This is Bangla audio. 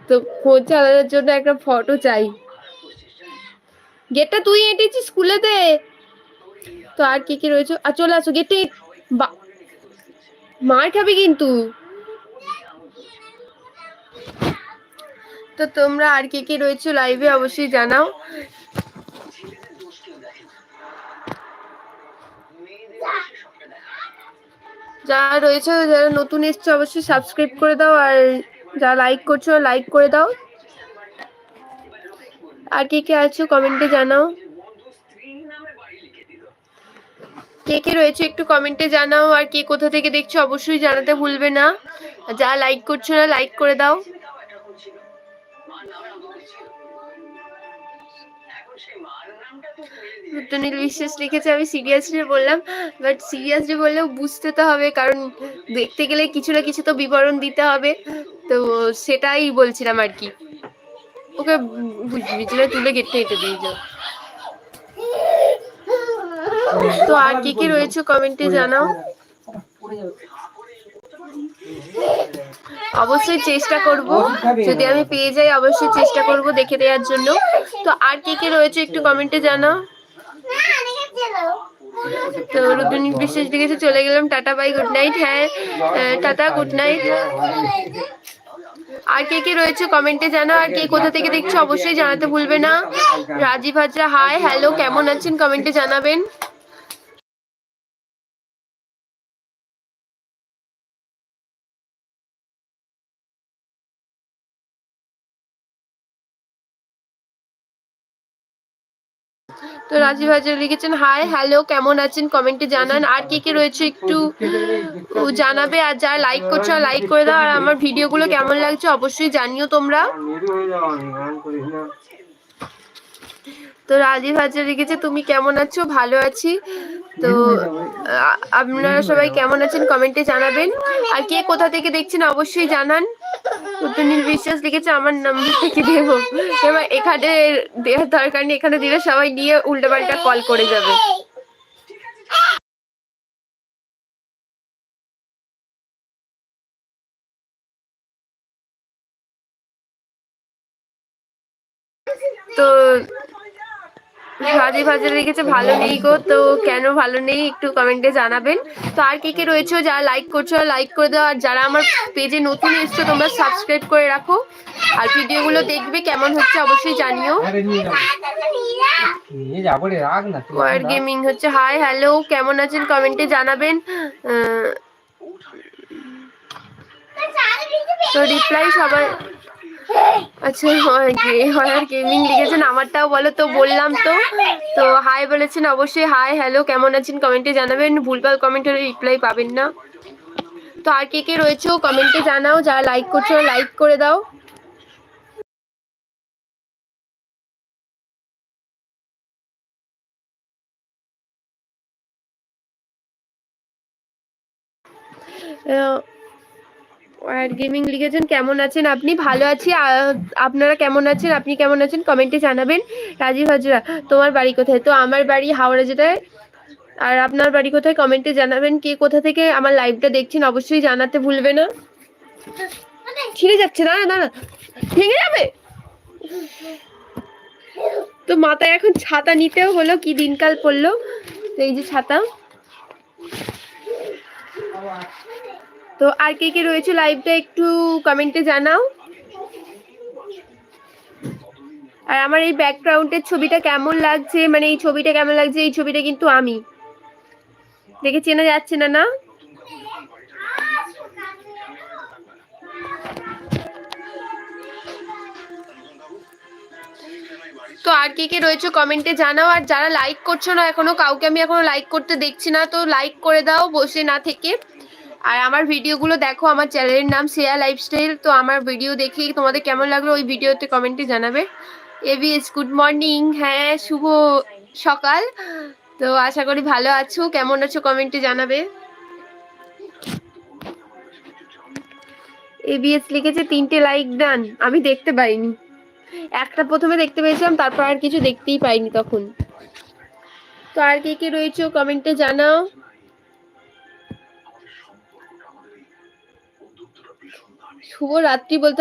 তো ফোন চালানোর জন্য একটা ফটো চাই। গেটটা তুই এঁটেছিস স্কুলেতে। তো আর কে কে রয়েছে, আর চলে আসো গেটে। মার খাবি কিন্তু। তো তোমরা আর কে কে রয়েছে লাইভে অবশ্যই জানাও। যারা রয়েছে, যারা নতুন এসছে অবশ্যই সাবস্ক্রাইব করে দাও, আর যারা লাইক করছো লাইক করে দাও। আর কে কে আছো কমেন্টে জানাও। কে কে রয়েছে একটু কমেন্টে জানাও, আর কে কোথা থেকে দেখছো অবশ্যই জানাতে ভুলবে না। যারা লাইক করছো না লাইক করে দাও। রুদ্রনীল বিশ্বাস লিখেছে আমি সিরিয়াসলি বললাম, বাট সিরিয়াসলি বললেও বুঝতে তো হবে, কারণ দেখতে গেলে কিছু না কিছু তো বিবরণ দিতে হবে। তো সেটাই বলছিলাম আর কি। ওকে বিছানায় তুলে গেটটা এঁটে দিয়ে যাও। তো আর কে কে রয়েছে কমেন্টে জানাও। অবশ্যই চেষ্টা করব, যদি আমি পেয়ে যাই অবশ্যই চেষ্টা করব দেখে দেওয়ার জন্য। তো আর কে কে রয়েছে একটু কমেন্টে জানাও। তো রুদ্রনীল বিশ্বাস লিখেছে চলে গেলাম, টাটা বাই গুড নাইট। হ্যাঁ টাটা গুড নাইট। আর কে কে রয়েছে কমেন্টে জানাও, আর কে কোথা থেকে দেখছো অবশ্যই জানাতে ভুলবে না। রাজীব হাজরা হাই হ্যালো কেমন আছেন কমেন্টে জানাবেন। তো রাজীব হাজার লিখেছেন হাই হ্যালো কেমন আছেন কমেন্টে জানান। আর কে কে রয়েছে একটু জানাবে, আর যারা লাইক করছো লাইক করে দাও, আর আমার ভিডিওগুলো কেমন লাগছে অবশ্যই জানিও তোমরা। তো রাজীব হাজার লিখেছে তুমি কেমন আছো, ভালো আছি। তো আপনারা সবাই কেমন আছেন কমেন্টে জানাবেন, আর কে কোথা থেকে দেখছেন অবশ্যই জানান। রুদ্রনীল বিশ্বাস লিখেছে আমার নাম্বার থেকে দেবো, এবার এখানে দেওয়ার দরকার নেই, এখানে দিলে সবাই নিয়ে উল্টোপাল্টা কল করে যাবে। তো রাজীব হাজার লিখেছে ভালো নেই গো, তো কেন ভালো নেই একটু কমেন্টে জানাবেন। তো আর কে কে রয়েছে যারা লাইক করছো লাইক করে দাও, আর যারা আমার পেজে নতুন এসছো তোমরা সাবস্ক্রাইব করে রাখো, আর ভিডিওগুলো দেখবে কেমন হচ্ছে অবশ্যই জানিও। ওয়ার্ড গেমিং হচ্ছে হাই হ্যালো কেমন আছেন কমেন্টে জানাবেন। তো রিপ্লাই সবাই, আচ্ছা হয়ার গেমিং লিখেছেন আমারটাও বলো, তো বললাম তো। তো হাই বলেছেন অবশ্যই হাই হ্যালো কেমন আছেন কমেন্টে জানাবেন, ভুলভাল কমেন্ট হলে রিপ্লাই পাবেন না। তো আর কে কে রয়েছে কমেন্টে জানাও, যারা লাইক করছো লাইক করে দাও। ওয়ার্ড গেমিং লিখেছেন কেমন আছেন আপনি, ভালো আছি। আপনারা কেমন আছেন, আপনি কেমন আছেন কমেন্টে জানাবেন। রাজীব হাজরা তোমার বাড়ি কোথায়, তো আমার বাড়ি হাওড়া জেলায়। আর আপনার বাড়ি কোথায় কমেন্টে জানাবেন, কে কোথা থেকে আমার লাইভটা দেখছেন অবশ্যই জানাতে ভুলবে না। ছিঁড়ে যাচ্ছে, না না না ভেঙে যাবে। তো মাথায় এখন ছাতা নিতেও হলো, কি দিনকাল পড়লো। তো এই যে ছাতা। তো আর কে কে রয়েছে লাইভটা একটু কমেন্টে জানাও। আর আমার এই ব্যাকগ্রাউন্ডের ছবিটা কেমন লাগছে, মানে এই ছবিটা কেমন লাগছে, এই ছবিটা কিন্তু আমি, দেখে চেনা যাচ্ছে না না। তো আর কে কে রয়েছে কমেন্টে জানাও, আর যারা লাইক করছো না এখনো, কাউকে আমি এখনো লাইক করতে দেখছি না, তো লাইক করে দাও বসে না থেকে। আর আমার ভিডিওগুলো দেখো, আমার চ্যানেলের নাম শ্রেয়া লাইফস্টাইল। তো আমার ভিডিও দেখে তোমাদের কেমন লাগলো ওই ভিডিওতে কমেন্টে জানাবে। এভিএস গুড মর্নিং, হ্যাঁ শুভ সকাল। তো আশা করি ভালো আছো, কেমন আছো কমেন্টে জানাবে। এবিএস লিখেছে 3টে লাইক ডান, আমি দেখতে পাইনি, একটা প্রথমে দেখতে পেয়েছিলাম তারপর আর কিছু দেখতেই পাইনি তখন। তো আর কে কে রয়েছে কমেন্টে জানাও। শুভ রাত্রি বলতে